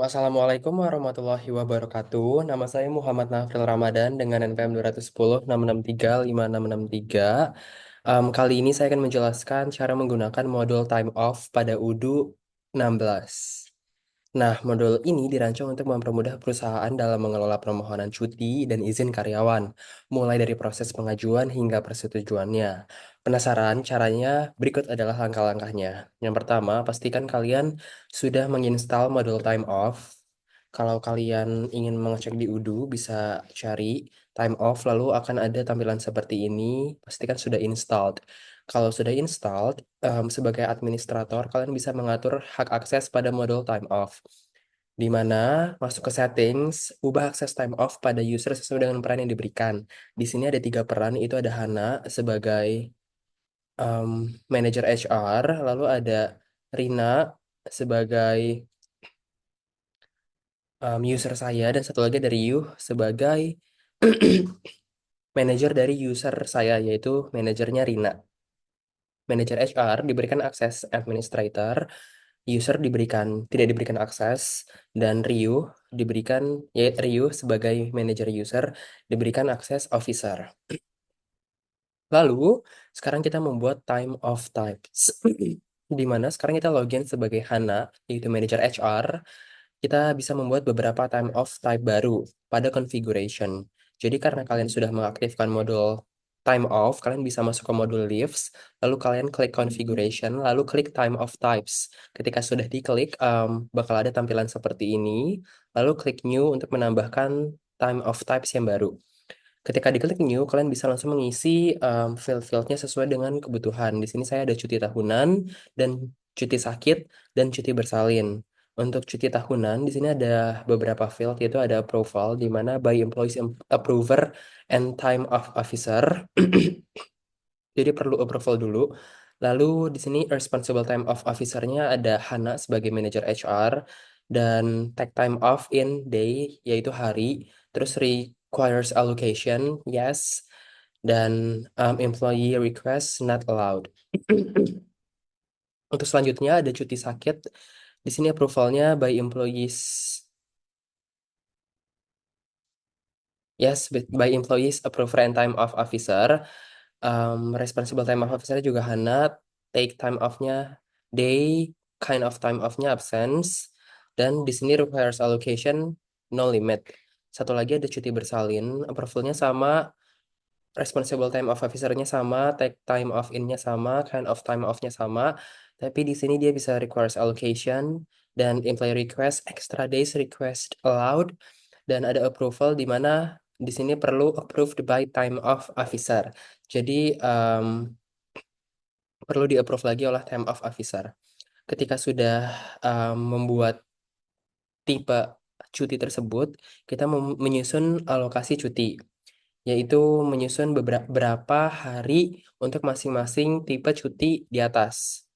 Assalamualaikum warahmatullahi wabarakatuh. Nama saya Muhammad Nafril Ramadan dengan NPM 210 663 5663. Kali ini saya akan menjelaskan cara menggunakan modul time off pada UDU 16. Nah, modul ini dirancang untuk mempermudah perusahaan dalam mengelola permohonan cuti dan izin karyawan, mulai dari proses pengajuan hingga persetujuannya. Penasaran caranya? Berikut adalah langkah-langkahnya. Yang pertama, pastikan kalian sudah menginstal modul time off. Kalau kalian ingin mengecek di UDU, bisa cari time off, lalu akan ada tampilan seperti ini. Pastikan sudah installed. Kalau sudah installed, sebagai administrator, kalian bisa mengatur hak akses pada modul time off, di mana masuk ke settings, ubah akses time off pada user sesuai dengan peran yang diberikan. Di sini ada 3 peran, itu ada Hana sebagai um, manajer HR, lalu ada Rina sebagai user saya, dan satu lagi dari Yuh sebagai manajer dari user saya, yaitu manajernya Rina. Manajer HR diberikan akses administrator, user tidak diberikan akses, dan Ryu sebagai manajer user diberikan akses officer. Lalu, sekarang kita membuat time of types. Di mana sekarang kita login sebagai Hana, yaitu manajer HR. Kita bisa membuat beberapa time of type baru pada configuration. Jadi karena kalian sudah mengaktifkan modul time off, kalian bisa masuk ke modul leaves, lalu kalian klik configuration, lalu klik time of types. Ketika sudah diklik, bakal ada tampilan seperti ini, lalu klik new untuk menambahkan time of types yang baru. Ketika diklik new, kalian bisa langsung mengisi field-fieldnya sesuai dengan kebutuhan. Di sini saya ada cuti tahunan dan cuti sakit dan cuti bersalin. Untuk cuti tahunan, di sini ada beberapa field, yaitu ada profile, di mana by employees approver and time of officer. Jadi perlu approval dulu. Lalu di sini responsible time of officer-nya ada Hana sebagai manager HR, dan take time off in day yaitu hari, terus requires allocation yes, dan employee request not allowed. Untuk selanjutnya ada cuti sakit. Di sini approval-nya by employees yes, by employees approval and time of officer. Responsible time of officer juga Hana, take time off-nya day, kind of time off-nya absence, dan di sini requires allocation no limit. Satu lagi ada cuti bersalin, approval-nya sama, responsible time of officer-nya sama, take time off in-nya sama, kind of time off-nya sama, tapi di sini dia bisa requires allocation, dan employee request extra days request allowed, dan ada approval di mana di sini perlu approved by time of officer. Jadi perlu di-approve lagi oleh time of officer. Ketika sudah membuat tipe cuti tersebut, kita menyusun alokasi cuti, yaitu menyusun beberapa hari untuk masing-masing tipe cuti di atas.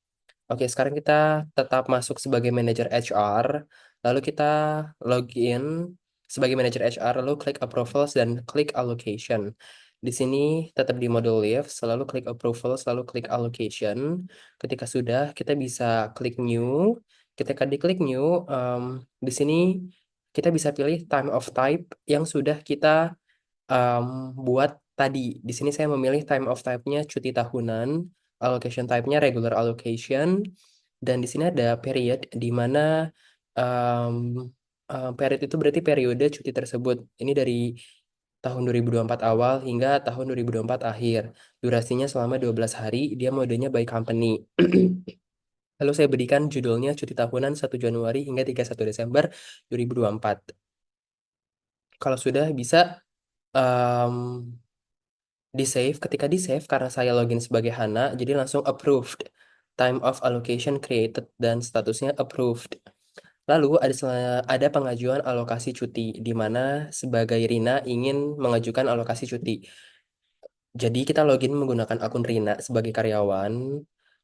Oke, sekarang kita tetap masuk sebagai manajer HR, lalu kita login sebagai manajer HR, lalu klik approvals dan klik allocation. Di sini tetap di modul leave, selalu klik approval, selalu klik allocation. Ketika sudah, kita bisa klik new. Ketika diklik new, di sini kita bisa pilih time of type yang sudah kita um, buat tadi. Di sini saya memilih time of type-nya cuti tahunan, allocation type-nya regular allocation, dan di sini ada period di mana um, period itu berarti periode cuti tersebut. Ini dari tahun 2024 awal hingga tahun 2024 akhir. Durasinya selama 12 hari, dia modenya by company. Lalu saya berikan judulnya cuti tahunan 1 Januari hingga 31 Desember 2024. Kalau sudah bisa um, di save. Ketika di save, karena saya login sebagai Hana, jadi langsung approved. Time of allocation created dan statusnya approved. Lalu ada pengajuan alokasi cuti, di mana sebagai Rina ingin mengajukan alokasi cuti. Jadi kita login menggunakan akun Rina sebagai karyawan.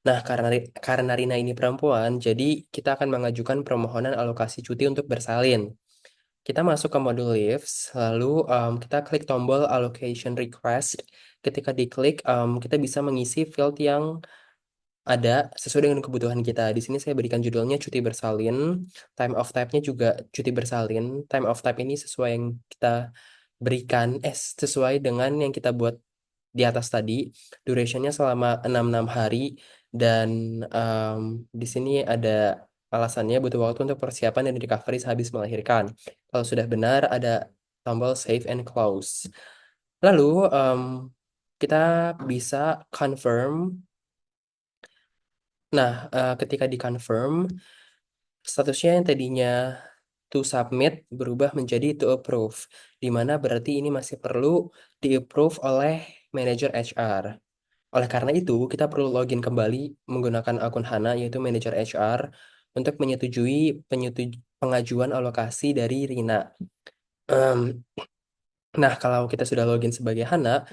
Nah, karena Rina ini perempuan, jadi kita akan mengajukan permohonan alokasi cuti untuk bersalin. Kita masuk ke modul leaves, lalu kita klik tombol allocation request. Ketika diklik, kita bisa mengisi field yang ada sesuai dengan kebutuhan kita. Di sini saya berikan judulnya cuti bersalin. Time of type-nya juga cuti bersalin. Time of type ini sesuai yang kita berikan, sesuai dengan yang kita buat di atas tadi. Durationnya selama 66 hari dan em, di sini ada alasannya butuh waktu untuk persiapan dan recovery sehabis melahirkan. Kalau sudah benar ada tombol save and close. Lalu kita bisa confirm. Nah, ketika di confirm, statusnya yang tadinya to submit berubah menjadi to approve, di mana berarti ini masih perlu di-approve oleh manajer HR. Oleh karena itu, kita perlu login kembali menggunakan akun HANA, yaitu manajer HR, untuk menyetujui pengajuan alokasi dari Rina. Em, nah, kalau kita sudah login sebagai HANA,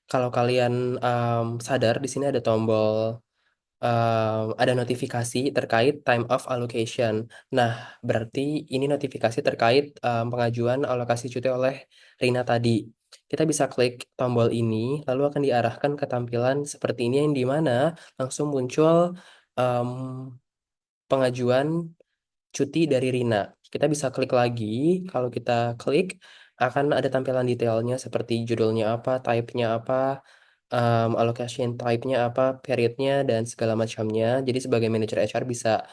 kalau kalian sadar, di sini ada tombol ada notifikasi terkait time of allocation. Nah, berarti ini notifikasi terkait pengajuan alokasi cuti oleh Rina tadi. Kita bisa klik tombol ini, lalu akan diarahkan ke tampilan seperti ini yang di mana langsung muncul em, pengajuan cuti dari Rina. Kita bisa klik lagi. Kalau kita klik, akan ada tampilan detailnya seperti judulnya apa, type-nya apa, allocation type-nya apa, periodnya, dan segala macamnya. Jadi sebagai manajer HR bisa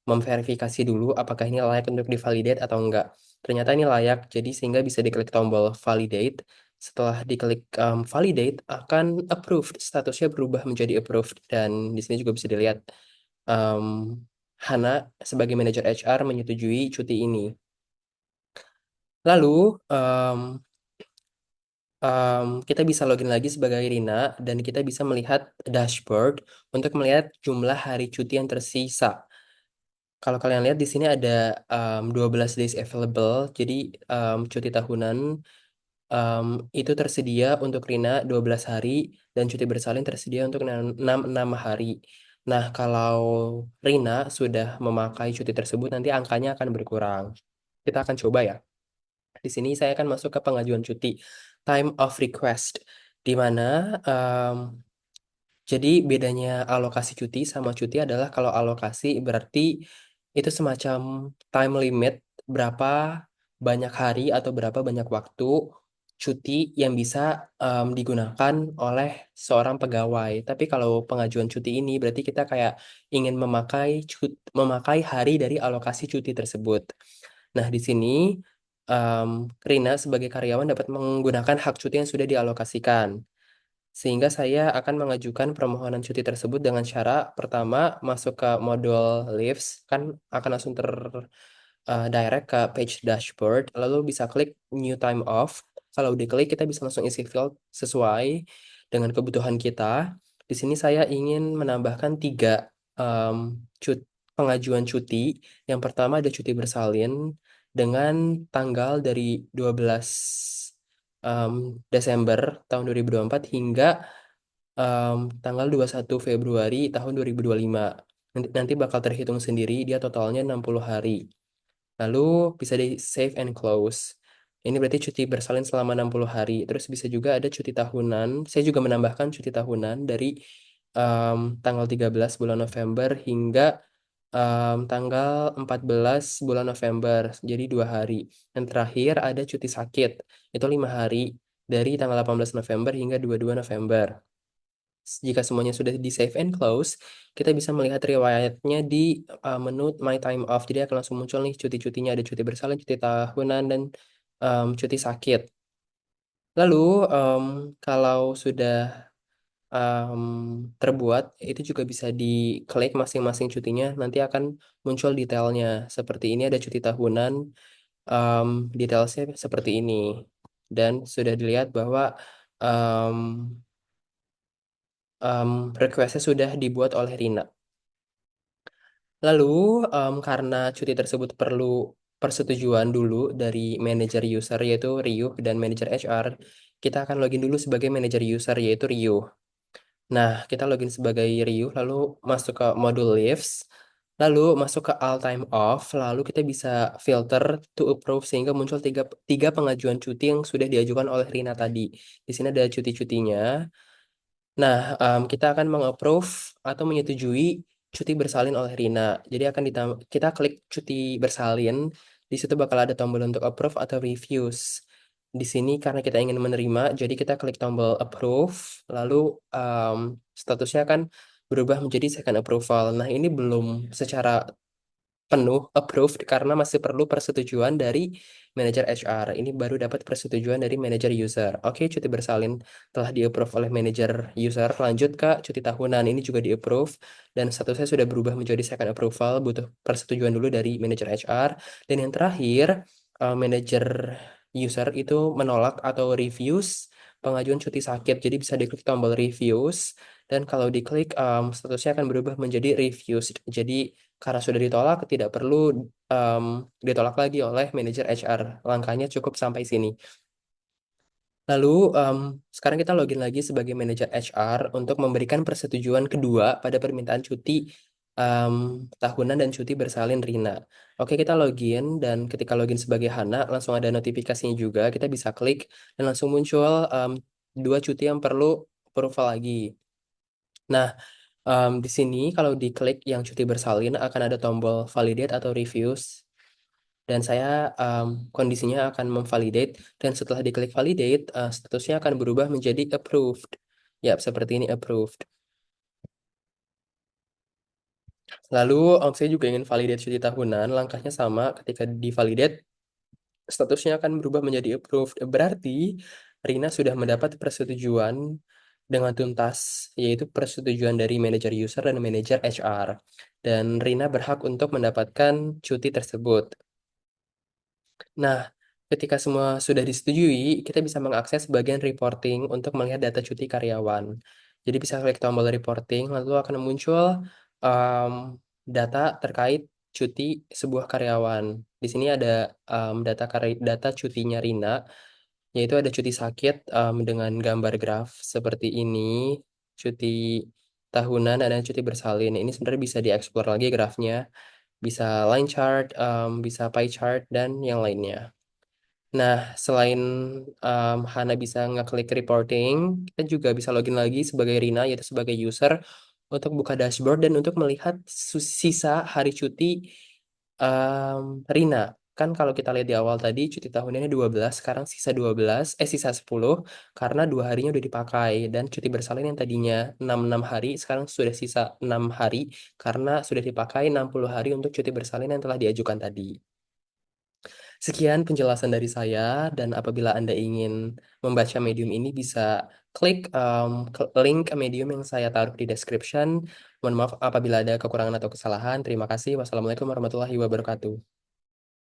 memverifikasi dulu apakah ini layak untuk divalidate atau enggak. Ternyata ini layak, jadi sehingga bisa diklik tombol validate. Setelah diklik validate, akan approved. Statusnya berubah menjadi approved. Dan di sini juga bisa dilihat em, Hana sebagai manajer HR menyetujui cuti ini. Lalu, kita bisa login lagi sebagai Rina dan kita bisa melihat dashboard untuk melihat jumlah hari cuti yang tersisa. Kalau kalian lihat di sini ada 12 days available, jadi cuti tahunan em, itu tersedia untuk Rina 12 hari dan cuti bersalin tersedia untuk 6 hari. Nah, kalau Rina sudah memakai cuti tersebut, nanti angkanya akan berkurang. Kita akan coba ya. Di sini saya akan masuk ke pengajuan cuti, time of request, di mana jadi bedanya alokasi cuti sama cuti adalah kalau alokasi berarti itu semacam time limit berapa banyak hari atau berapa banyak waktu cuti yang bisa digunakan oleh seorang pegawai. Tapi kalau pengajuan cuti ini berarti kita kayak ingin memakai hari dari alokasi cuti tersebut. Nah, di sini em, Rina sebagai karyawan dapat menggunakan hak cuti yang sudah dialokasikan. Sehingga saya akan mengajukan permohonan cuti tersebut dengan cara pertama masuk ke modul Leaves, kan akan langsung direct ke page dashboard, lalu bisa klik New Time Off. Kalau diklik kita bisa langsung isi field sesuai dengan kebutuhan kita. Di sini saya ingin menambahkan tiga em, pengajuan cuti. Yang pertama ada cuti bersalin dengan tanggal dari 12 em, Desember tahun 2024 hingga tanggal 21 Februari tahun 2025. Nanti bakal terhitung sendiri, dia totalnya 60 hari. Lalu bisa di save and close. Ini berarti cuti bersalin selama 60 hari. Terus bisa juga ada cuti tahunan. Saya juga menambahkan cuti tahunan dari tanggal 13 bulan November hingga tanggal 14 bulan November. Jadi 2 hari. Dan terakhir ada cuti sakit. Itu 5 hari dari tanggal 18 November hingga 22 November. Jika semuanya sudah di save and close, kita bisa melihat riwayatnya di menu My Time Off. Jadi akan langsung muncul nih cuti-cutinya, ada cuti bersalin, cuti tahunan, dan cuti sakit. Lalu kalau sudah em, terbuat, itu juga bisa diklik masing-masing cutinya, nanti akan muncul detailnya. Seperti ini ada cuti tahunan, em, detailnya seperti ini. Dan sudah dilihat bahwa em, requestnya sudah dibuat oleh Rina. Lalu, karena cuti tersebut perlu persetujuan dulu dari manajer user yaitu Ryuh dan manajer HR, kita akan login dulu sebagai manajer user yaitu Ryuh. Nah, kita login sebagai Ryuh, lalu masuk ke modul Leaves, lalu masuk ke All Time Off, lalu kita bisa filter to approve sehingga muncul tiga pengajuan cuti yang sudah diajukan oleh Rina tadi. Di sini ada cuti-cutinya. Nah, kita akan mengapprove atau menyetujui cuti bersalin oleh Rina. Jadi kita klik cuti bersalin, di situ bakal ada tombol untuk approve atau refuse. Di sini karena kita ingin menerima, jadi kita klik tombol approve, lalu em, statusnya akan berubah menjadi second approval. Nah, ini belum secara penuh approved karena masih perlu persetujuan dari manajer HR. Ini baru dapat persetujuan dari manajer user. Oke, cuti bersalin telah di-approve oleh manajer user. Lanjut ke cuti tahunan. Ini juga di-approve dan statusnya sudah berubah menjadi second approval. Butuh persetujuan dulu dari manajer HR. Dan yang terakhir, manajer user itu menolak atau refuse pengajuan cuti sakit. Jadi bisa diklik tombol refuse dan kalau diklik statusnya akan berubah menjadi refused. Jadi karena sudah ditolak, tidak perlu em, ditolak lagi oleh manajer HR. Langkahnya cukup sampai sini. Lalu, sekarang kita login lagi sebagai manajer HR untuk memberikan persetujuan kedua pada permintaan cuti em, tahunan dan cuti bersalin Rina. Oke, kita login dan ketika login sebagai Hana, langsung ada notifikasinya juga. Kita bisa klik dan langsung muncul dua cuti yang perlu approval lagi. Nah, di sini kalau diklik yang cuti bersalin akan ada tombol validate atau refuse dan saya kondisinya akan memvalidate dan setelah diklik validate statusnya akan berubah menjadi approved. Ya, seperti ini approved. Lalu saya juga ingin validate cuti tahunan, langkahnya sama ketika di validate statusnya akan berubah menjadi approved. Berarti Rina sudah mendapat persetujuan dengan tuntas, yaitu persetujuan dari manajer user dan manajer HR. Dan Rina berhak untuk mendapatkan cuti tersebut. Nah, ketika semua sudah disetujui, kita bisa mengakses bagian reporting untuk melihat data cuti karyawan. Jadi bisa klik tombol reporting, lalu akan muncul um, data terkait cuti sebuah karyawan. Di sini ada data cutinya Rina, yaitu ada cuti sakit dengan gambar graf seperti ini, cuti tahunan, dan cuti bersalin. Ini sebenarnya bisa dieksplor lagi grafnya, bisa line chart, bisa pie chart, dan yang lainnya. Nah, selain Hana bisa ngeklik reporting, kita juga bisa login lagi sebagai Rina, yaitu sebagai user, untuk buka dashboard dan untuk melihat sisa hari cuti Rina. Kan kalau kita lihat di awal tadi, cuti tahunannya 12, sekarang sisa 12, sisa 10, karena 2 harinya udah dipakai. Dan cuti bersalin yang tadinya 66 hari, sekarang sudah sisa 6 hari, karena sudah dipakai 60 hari untuk cuti bersalin yang telah diajukan tadi. Sekian penjelasan dari saya, dan apabila Anda ingin membaca medium ini bisa klik link medium yang saya taruh di description. Mohon maaf apabila ada kekurangan atau kesalahan. Terima kasih. Wassalamualaikum warahmatullahi wabarakatuh.